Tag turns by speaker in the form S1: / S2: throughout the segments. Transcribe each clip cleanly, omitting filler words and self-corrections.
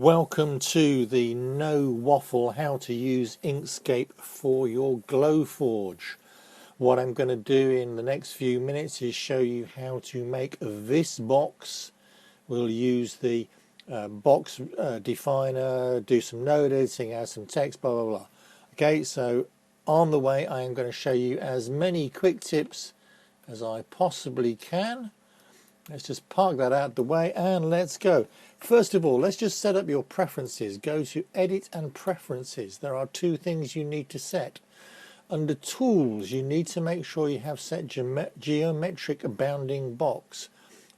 S1: Welcome to the no waffle how to use Inkscape for your Glowforge. What I'm going to do in the next few minutes is show you how to make this box. We'll use the box definer, do some node editing, add some text, blah blah blah. Okay, so on the way I am going to show you as many quick tips as I possibly can. Let's just park that out the way and let's go. First of all, let's just set up your preferences. Go to Edit and Preferences. There are two things you need to set. Under Tools, you need to make sure you have set Geometric Bounding Box.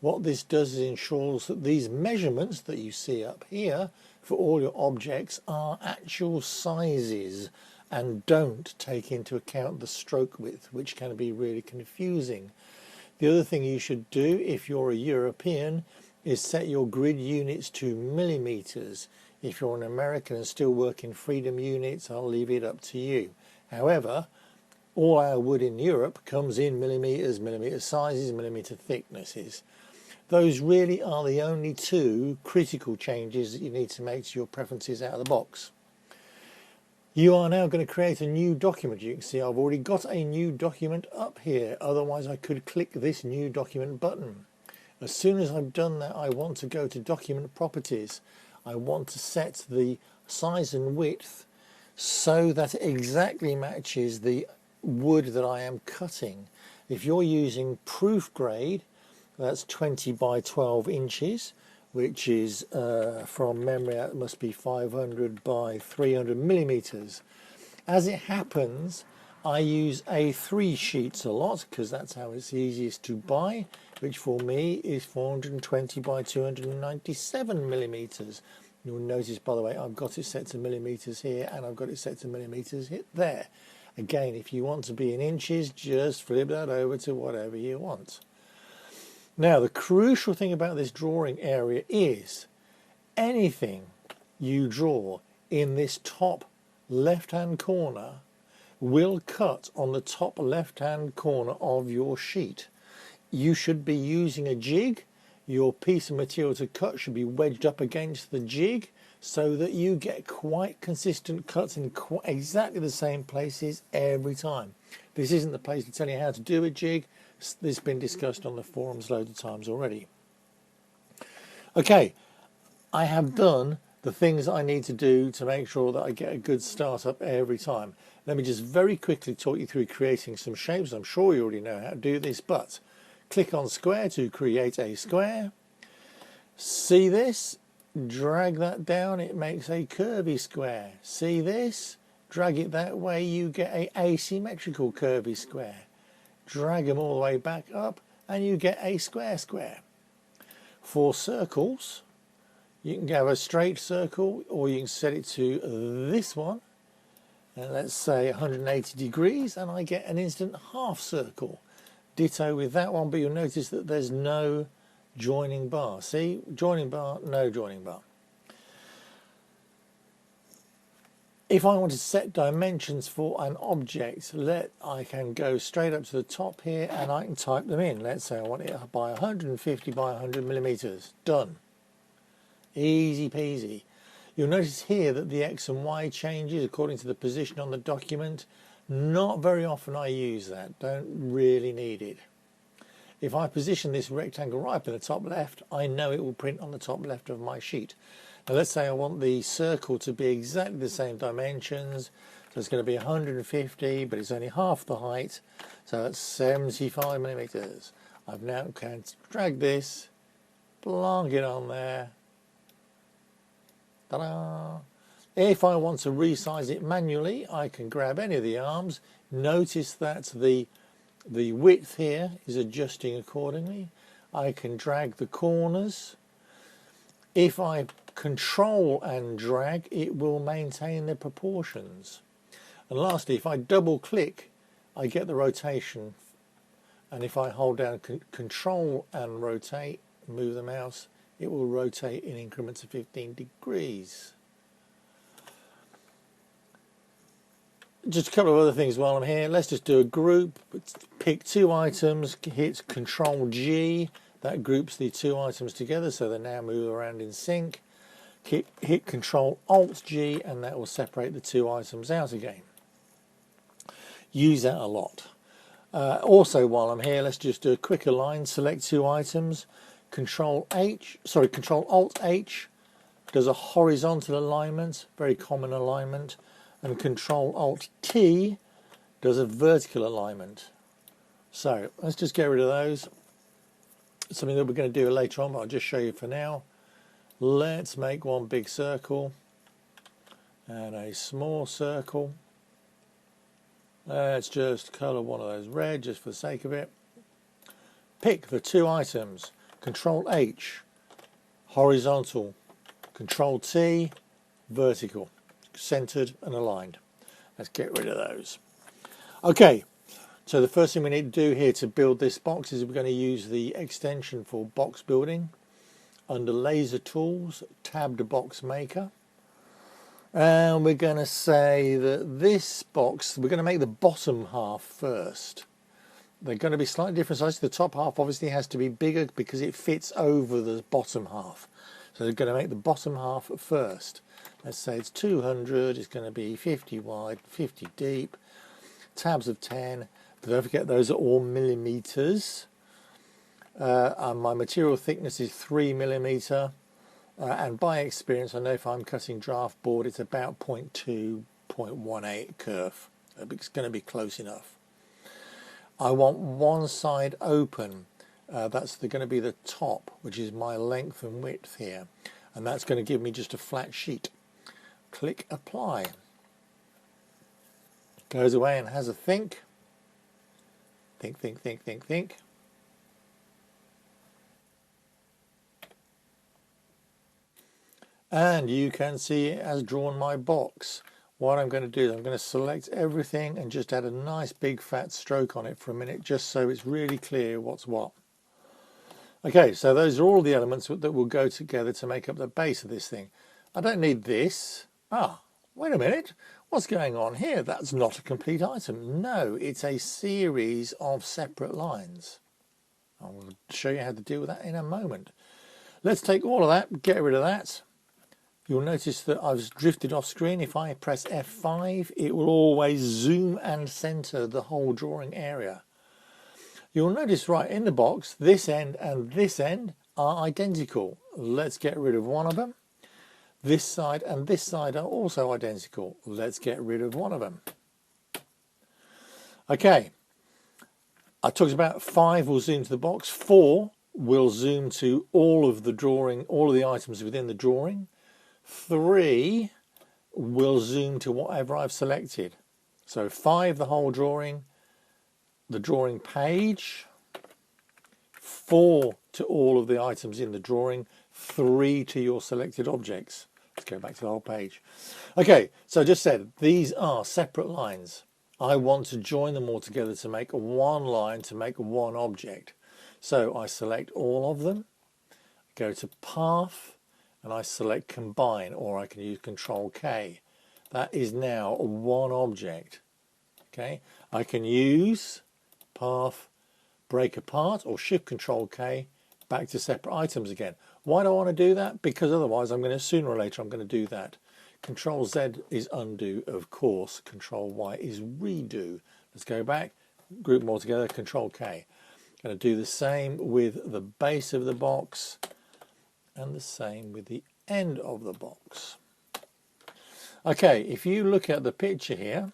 S1: What this does is ensures that these measurements that you see up here for all your objects are actual sizes and don't take into account the stroke width, which can be really confusing. The other thing you should do if you're a European is set your grid units to millimeters. If you're an American and still work in freedom units, I'll leave it up to you. However, all our wood in Europe comes in millimeters, millimeter sizes, millimeter thicknesses. Those really are the only two critical changes that you need to make to your preferences out of the box. You are now going to create a new document. You can see I've already got a new document up here. Otherwise I could click this new document button. As soon as I've done that, I want to go to document properties. I want to set the size and width so that it exactly matches the wood that I am cutting. If you're using proof grade, that's 20 by 12 inches. Which is from memory, that must be 500 by 300 millimeters. As it happens, I use A3 sheets a lot because that's how it's easiest to buy, which for me is 420 by 297 millimeters. You'll notice, by the way, I've got it set to millimeters here and I've got it set to millimeters there. Again, if you want to be in inches, just flip that over to whatever you want. Now, the crucial thing about this drawing area is anything you draw in this top left-hand corner will cut on the top left-hand corner of your sheet. You should be using a jig. Your piece of material to cut should be wedged up against the jig so that you get quite consistent cuts in exactly the same places every time. This isn't the place to tell you how to do a jig. This has been discussed on the forums loads of times already. Okay, I have done the things I need to do to make sure that I get a good start up every time. Let me just very quickly talk you through creating some shapes. I'm sure you already know how to do this, but click on square to create a square. See this? Drag that down, it makes a curvy square. See this? Drag it that way, you get an asymmetrical curvy square. Drag them all the way back up and you get a square square. For circles, you can have a straight circle or you can set it to this one, and let's say 180 degrees, and I get an instant half circle. Ditto with that one, but you'll notice that there's no joining bar. See, joining bar, no joining bar. If I want to set dimensions for an object, I can go straight up to the top here and I can type them in. Let's say I want it by 150 by 100 millimeters. Done. Easy peasy. You'll notice here that the X and Y changes according to the position on the document. Not very often I use that. Don't really need it. If I position this rectangle right up in the top left, I know it will print on the top left of my sheet. Now let's say I want the circle to be exactly the same dimensions, so it's going to be 150, but it's only half the height, so that's 75 millimeters. I've now can drag this, plonk it on there. Ta-da! If I want to resize it manually, I can grab any of the arms. Notice that the width here is adjusting accordingly. I can drag the corners. If I control and drag, it will maintain the proportions. And lastly, if I double click, I get the rotation, and if I hold down control and rotate, move the mouse, it will rotate in increments of 15 degrees. Just a couple of other things while I'm here. Let's just do a group. Pick two items, hit Control G. That groups the two items together so they now move around in sync. hit Control Alt G, and that will separate the two items out again. Use that a lot. Also, while I'm here, let's just do a quick align. Select two items. Control Alt H does a horizontal alignment, very common alignment, and Control Alt T does a vertical alignment. So let's just get rid of those. Something that we're going to do later on, but I'll just show you for now. Let's make one big circle and a small circle. Let's just colour one of those red just for the sake of it. Pick the two items. Control H, horizontal. Control T, vertical. Centered and aligned. Let's get rid of those. Okay, so the first thing we need to do here to build this box is we're going to use the extension for box building. Under Laser Tools, tabbed Box Maker. And we're going to say that this box, we're going to make the bottom half first. They're going to be slightly different sizes. The top half obviously has to be bigger because it fits over the bottom half. So they're going to make the bottom half first. Let's say it's 200, it's going to be 50 wide, 50 deep, tabs of 10. But don't forget those are all millimeters. And my material thickness is 3 millimeter. And by experience, I know if I'm cutting draft board, it's about 0.2, 0.18 curve. It's going to be close enough. I want one side open. That's going to be the top, which is my length and width here. And that's going to give me just a flat sheet. Click Apply. Goes away and has a think. Think. And you can see it has drawn my box. What I'm going to do is I'm going to select everything and just add a nice big fat stroke on it for a minute, just so it's really clear what's what. Okay, so those are all the elements that will go together to make up the base of this thing. I don't need this. Wait a minute. What's going on here? That's not a complete item. No, it's a series of separate lines. I'll show you how to deal with that in a moment. Let's take all of that, get rid of that. You'll notice that I've drifted off screen. If I press F5, it will always zoom and center the whole drawing area. You'll notice right in the box, this end and this end are identical. Let's get rid of one of them. This side and this side are also identical. Let's get rid of one of them. Okay, I talked about 5 will zoom to the box. 4 will zoom to all of the drawing, all of the items within the drawing. 3 will zoom to whatever I've selected. So 5 the whole drawing, the drawing page, 4 to all of the items in the drawing, 3 to your selected objects. Let's go back to the whole page. Okay, so I just said these are separate lines. I want to join them all together to make one line, to make one object. So I select all of them, go to Path, and I select Combine, or I can use Control K. That is now one object. Okay, I can use Path, Break Apart, or Shift Control K, back to separate items again. Why do I want to do that? Because otherwise sooner or later I'm going to do that. Control Z is undo, of course. Control Y is redo. Let's go back, group them all together, Control K. Going to do the same with the base of the box and the same with the end of the box. Okay, if you look at the picture here,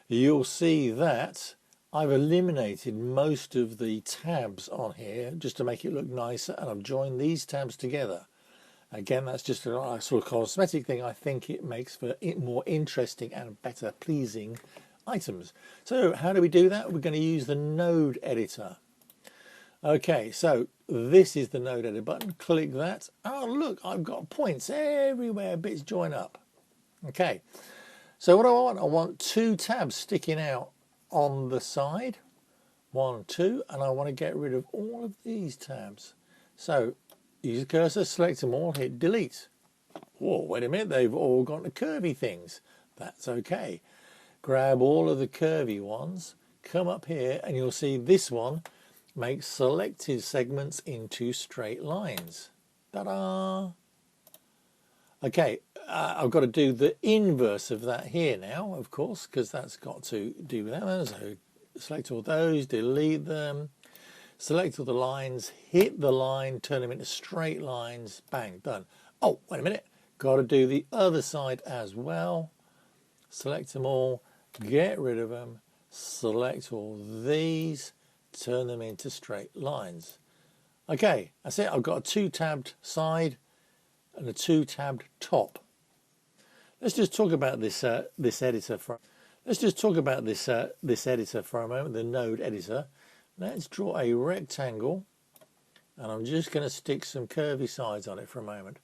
S1: you'll see that I've eliminated most of the tabs on here just to make it look nicer, and I've joined these tabs together. Again, that's just a sort of cosmetic thing. I think it makes for more interesting and better pleasing items. So how do we do that? We're going to use the node editor. Okay, so this is the node editor button. Click that. Oh, look, I've got points everywhere, bits join up. Okay, so what do I want? I want 2 tabs sticking out on the side. 1, 2, and I want to get rid of all of these tabs. So use the cursor, select them all, hit delete. Whoa, wait a minute, they've all got the curvy things. That's okay. Grab all of the curvy ones, come up here, and you'll see this one makes selected segments into straight lines. Ta-da! Okay, I've got to do the inverse of that here now, of course, because that's got to do with that. So select all those, delete them, select all the lines, hit the line, turn them into straight lines, bang, done. Oh, wait a minute, got to do the other side as well. Select them all, get rid of them, select all these, turn them into straight lines. Okay, that's it. I've got a 2-tabbed side and a 2-tabbed top. Let's just talk about this editor for. Let's just talk about this editor for a moment. The node editor. Let's draw a rectangle, and I'm just going to stick some curvy sides on it for a moment.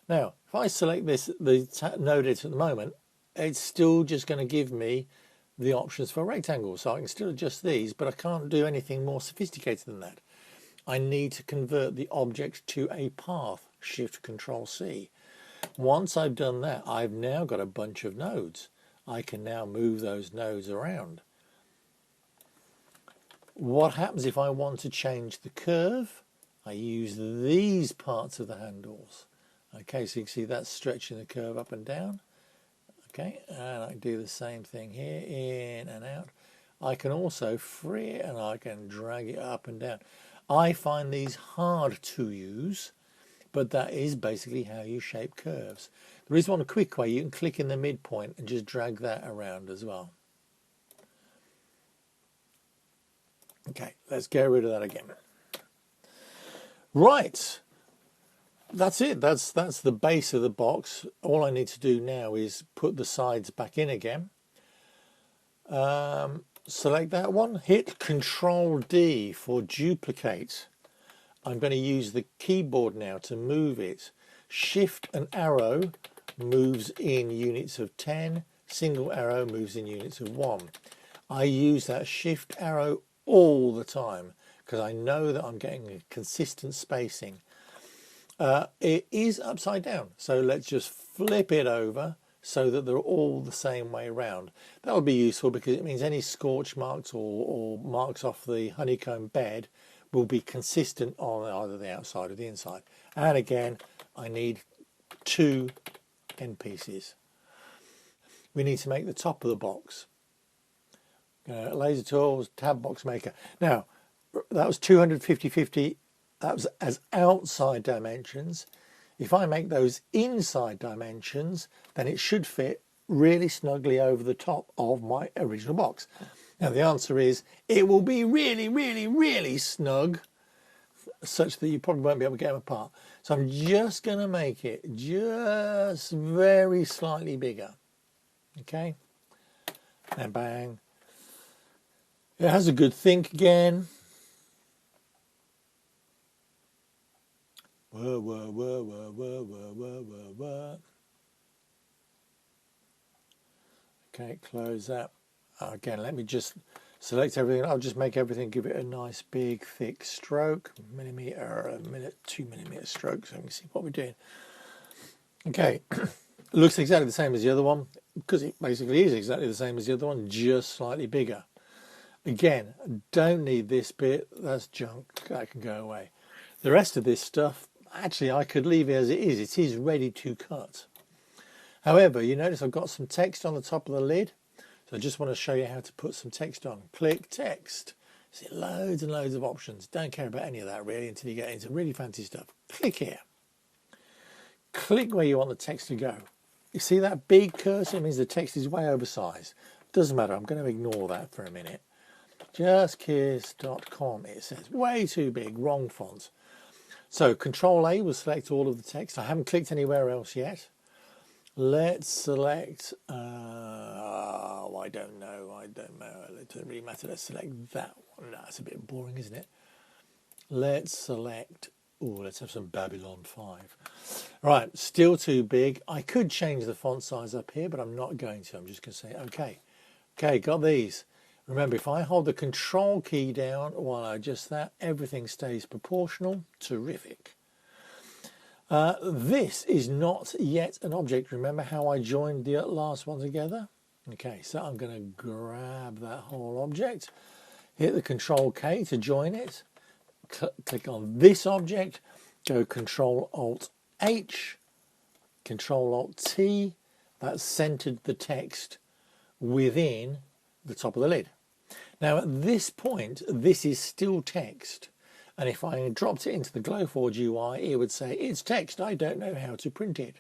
S1: Now, if I select the node editor at the moment, it's still just going to give me the options for rectangles. So I can still adjust these, but I can't do anything more sophisticated than that. I need to convert the object to a path, Shift Control C. Once I've done that, I've now got a bunch of nodes. I can now move those nodes around. What happens if I want to change the curve? I use these parts of the handles. Okay, so you can see that's stretching the curve up and down. Okay, and I can do the same thing here, in and out. I can also free it and I can drag it up and down. I find these hard to use, but that is basically how you shape curves. There is one quick way. You can click in the midpoint and just drag that around as well. Okay, let's get rid of that again. Right, that's it. That's the base of the box. All I need to do now is put the sides back in again. Select that one, hit Control D for duplicate. I'm going to use the keyboard now to move it. Shift and arrow moves in units of 10, single arrow moves in units of 1. I use that shift arrow all the time because I know that I'm getting a consistent spacing. It is upside down, so let's just flip it over so that they're all the same way around. That will be useful because it means any scorch marks or marks off the honeycomb bed will be consistent on either the outside or the inside. And again, I need 2 end pieces. We need to make the top of the box. Laser tools, tab box maker. Now, that was 250/50. That was as outside dimensions. If I make those inside dimensions, then it should fit really snugly over the top of my original box. Now the answer is it will be really, really, really snug, such that you probably won't be able to get them apart. So I'm just going to make it just very slightly bigger. Okay, and bang. It has a good think again. Whoa, whoa, whoa, whoa, whoa, whoa, whoa, whoa, whoa. Okay, close that. Again, let me just select everything. I'll just make everything, give it a nice big thick stroke, millimeter, 2 millimeter stroke, so we can see what we're doing. Okay, looks exactly the same as the other one because it basically is exactly the same as the other one, just slightly bigger. Again, don't need this bit, that's junk, that can go away. The rest of this stuff, actually I could leave it as it is ready to cut. However, you notice I've got some text on the top of the lid, so I just want to show you how to put some text on. Click text, see loads and loads of options, don't care about any of that really until you get into really fancy stuff. Click here, click where you want the text to go. You see that big cursor? It means the text is way oversized. Doesn't matter, I'm going to ignore that for a minute. Justkiss.com, it says, way too big, wrong font. So Control A will select all of the text. I haven't clicked anywhere else yet. Let's select, I don't know, it doesn't really matter. Let's select that one. No, it's a bit boring, isn't it? Let's select, let's have some Babylon 5. Right, still too big. I could change the font size up here, but I'm not going to. I'm just going to say, okay. Okay, got these. Remember, if I hold the Control key down while I adjust that, everything stays proportional. Terrific. This is not yet an object. Remember how I joined the last one together? Okay, so I'm going to grab that whole object, hit the Control K to join it, click on this object, go Control Alt H, Control-Alt-T, that's centered the text within the top of the lid. Now at this point, this is still text. And if I dropped it into the Glowforge UI, it would say, it's text, I don't know how to print it.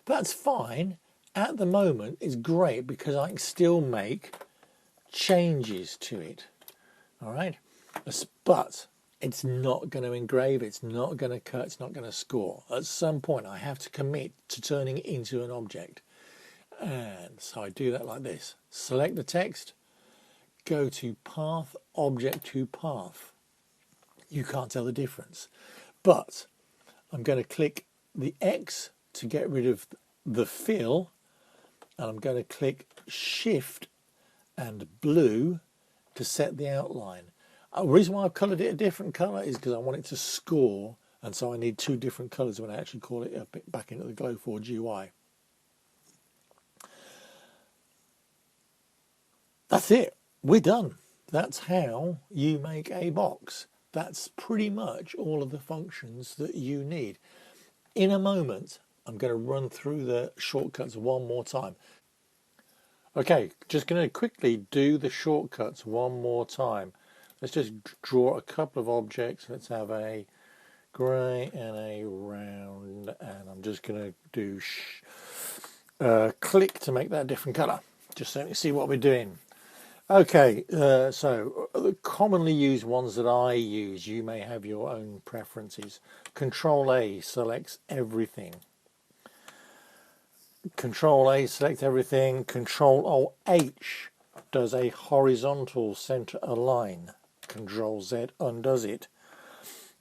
S1: That's fine. At the moment, it's great because I can still make changes to it. All right. But it's not going to engrave, it's not going to cut, it's not going to score. At some point, I have to commit to turning it into an object. And so I do that like this. Select the text, go to Path, Object to Path. You can't tell the difference. But I'm going to click the X to get rid of the fill, and I'm going to click Shift and blue to set the outline. The reason why I've coloured it a different colour is because I want it to score, and so I need two different colours when I actually call it back into the Glowforge UI. That's it. We're done. That's how you make a box. That's pretty much all of the functions that you need. In a moment, I'm going to run through the shortcuts one more time. Okay, just going to quickly do the shortcuts one more time. Let's just draw a couple of objects. Let's have a grey and a round, and I'm just going to do click to make that a different colour, just so you can see what we're doing. Okay, so the commonly used ones that I use, you may have your own preferences. Control-A selects everything. Control-A select everything. Control-H does a horizontal center align. Control-Z undoes it.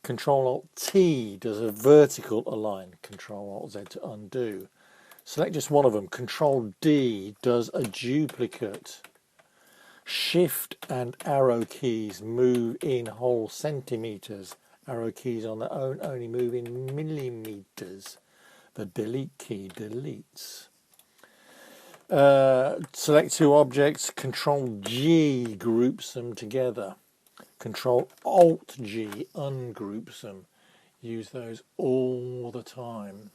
S1: Control-Alt-T does a vertical align. Control-Alt-Z to undo. Select just one of them. Control-D does a duplicate. Shift and arrow keys move in whole centimeters. Arrow keys on their own only move in millimeters. The delete key deletes. Select two objects. Control G groups them together. Control Alt G ungroups them. Use those all the time.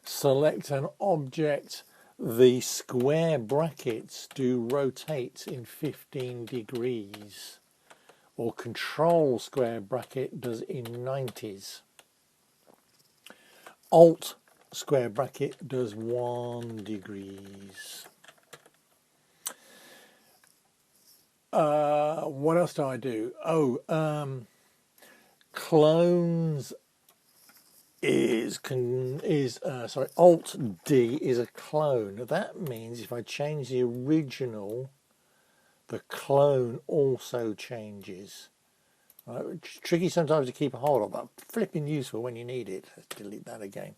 S1: Select an object. The square brackets do rotate in 15 degrees, or control square bracket does in 90s. Alt square bracket does 1 degrees. What else do I do? Clones Alt D is a clone. That means if I change the original, the clone also changes. Right? It's tricky sometimes to keep a hold of, but flipping useful when you need it. Let's delete that again.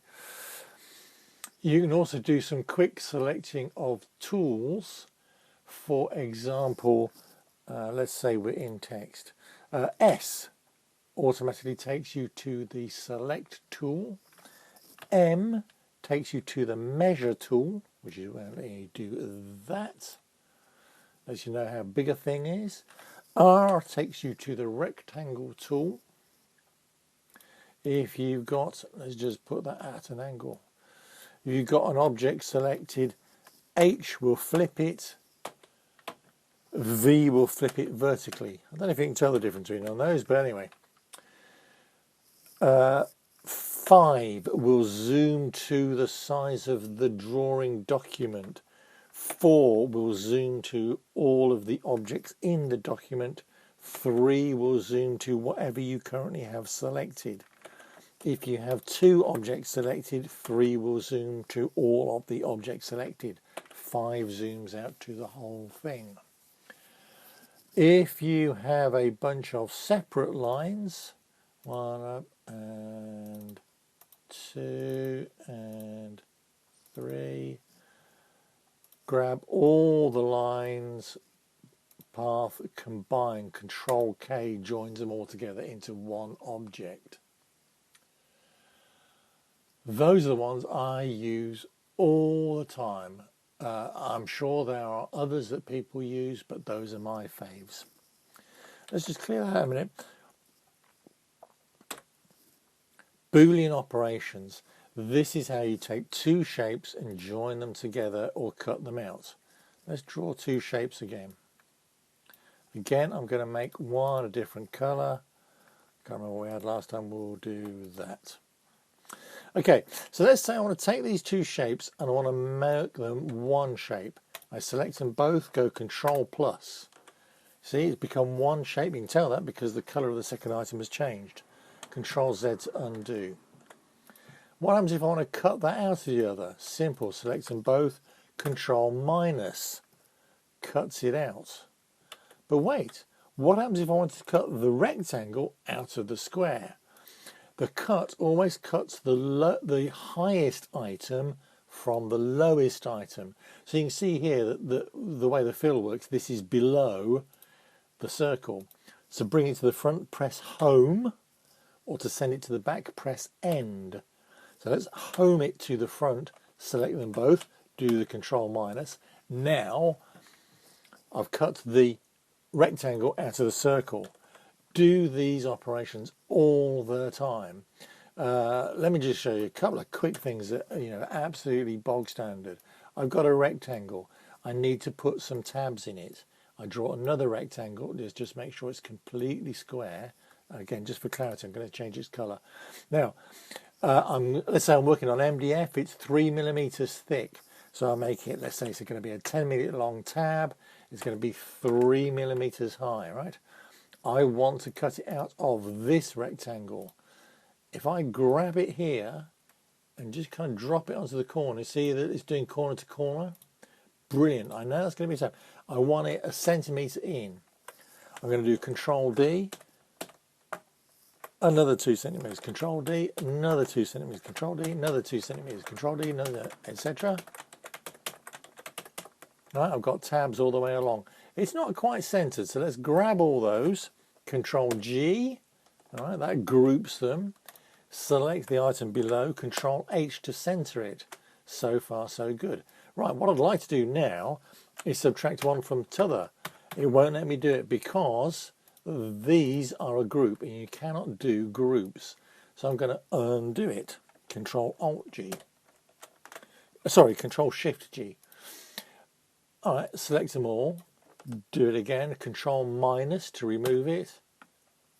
S1: You can also do some quick selecting of tools. For example, let's say we're in text. S automatically takes you to the select tool. M takes you to the measure tool, which is where you do that, as you know how big a thing is. R takes you to the rectangle tool. If you've got, let's just put that at an angle. If you've got an object selected, H will flip it, V will flip it vertically. I don't know if you can tell the difference between those, but anyway. 5 will zoom to the size of the drawing document. 4 will zoom to all of the objects in the document. 3 will zoom to whatever you currently have selected. If you have 2 objects selected, 3 will zoom to all of the objects selected. 5 zooms out to the whole thing. If you have a bunch of separate lines, 1 up and 2 and 3, grab all the lines, path, combine, Control K joins them all together into one object. Those are the ones I use all the time. I'm sure there are others that people use, but those are my faves. Let's just clear that a minute. Boolean operations. This is how you take two shapes and join them together or cut them out. Let's draw two shapes again. Again, I'm going to make one a different colour. Can't remember what we had last time. We'll do that. Okay, so let's say I want to take these two shapes and I want to make them one shape. I select them both, go Control plus. See, it's become one shape. You can tell that because the colour of the second item has changed. Control Z to undo. What happens if I want to cut that out of the other? Simple, select them both, Control minus, cuts it out. But wait, what happens if I want to cut the rectangle out of the square? The cut always cuts the highest item from the lowest item. So you can see here that the way the fill works, this is below the circle. So bring it to the front, press home, or to send it to the back, press end. So let's home it to the front, select them both, do the Control minus. Now I've cut the rectangle out of the circle. Do these operations all the time. Let me just show you a couple of quick things that are absolutely bog standard. I've got a rectangle. I need to put some tabs in it. I draw another rectangle. Just make sure it's completely square. Again, just for clarity, I'm going to change its colour. Now, let's say I'm working on MDF. It's 3mm thick. So I'll make it, let's say it's going to be a 10mm long tab. It's going to be 3mm high, right? I want to cut it out of this rectangle. If I grab it here and just kind of drop it onto the corner, see that it's doing corner to corner? Brilliant. I know that's going to be a tab. I want it a centimetre in. I'm going to do Control D, another 2 centimetres, Control D, another 2 centimetres, Control D, another 2 centimetres, Control D, another, etc. Right, I've got tabs all the way along. It's not quite centered, so let's grab all those. Control G, all right, that groups them. Select the item below, Control H to center it. So far, so good. Right, what I'd like to do now is subtract one from t'other. It won't let me do it because these are a group and you cannot do groups. So I'm going to undo it. Control Alt G. Sorry, Control Shift G. All right, select them all. Do it again. Control minus to remove it.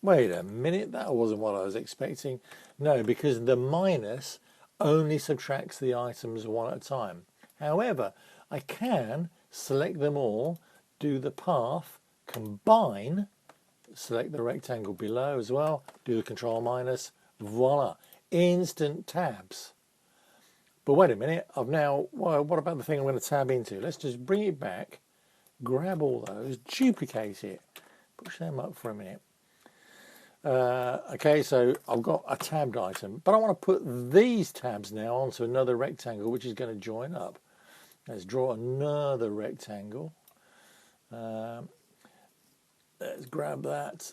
S1: Wait a minute, that wasn't what I was expecting. No, because the minus only subtracts the items one at a time. However, I can select them all, do the path, combine, select the rectangle below as well, do the Control minus, voila, instant tabs. But wait a minute, what about the thing I'm going to tab into? Let's just bring it back, grab all those, duplicate it, push them up for a minute. Okay, so I've got a tabbed item, but I want to put these tabs now onto another rectangle, which is going to join up. Let's draw another rectangle. Let's grab that,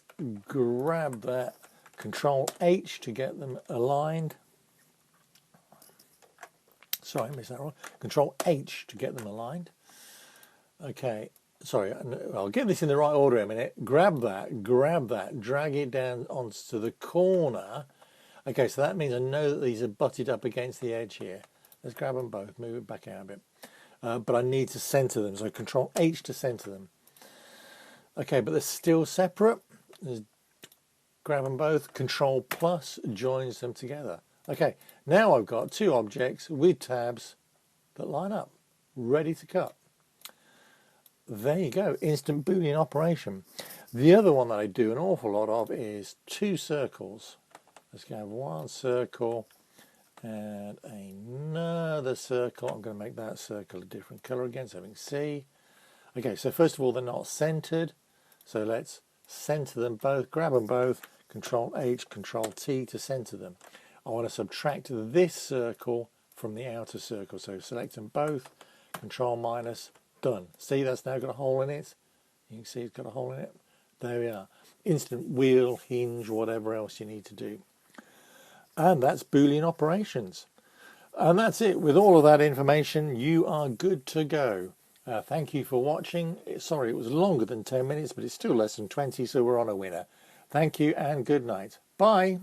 S1: Control H to get them aligned. Sorry, I missed that one. Control H to get them aligned. Okay, sorry, I'll get this in the right order in a minute. Grab that, drag it down onto the corner. Okay, so that means I know that these are butted up against the edge here. Let's grab them both, move it back out a bit. But I need to center them, so Control H to center them. Okay, but they're still separate. Just grab them both, Control plus joins them together. Okay, now I've got two objects with tabs that line up, ready to cut. There you go, instant Boolean operation. The other one that I do an awful lot of is two circles. Let's go have one circle and another circle. I'm going to make that circle a different color again so we can see. Okay, so first of all, they're not centered. So let's center them both, grab them both, Control H, Control T to center them. I want to subtract this circle from the outer circle. So select them both, Control minus, done. See, that's now got a hole in it. You can see it's got a hole in it. There we are. Instant wheel, hinge, whatever else you need to do. And that's Boolean operations. And that's it. With all of that information, you are good to go. Thank you for watching. Sorry, it was longer than 10 minutes, but it's still less than 20, so we're on a winner. Thank you and good night. Bye.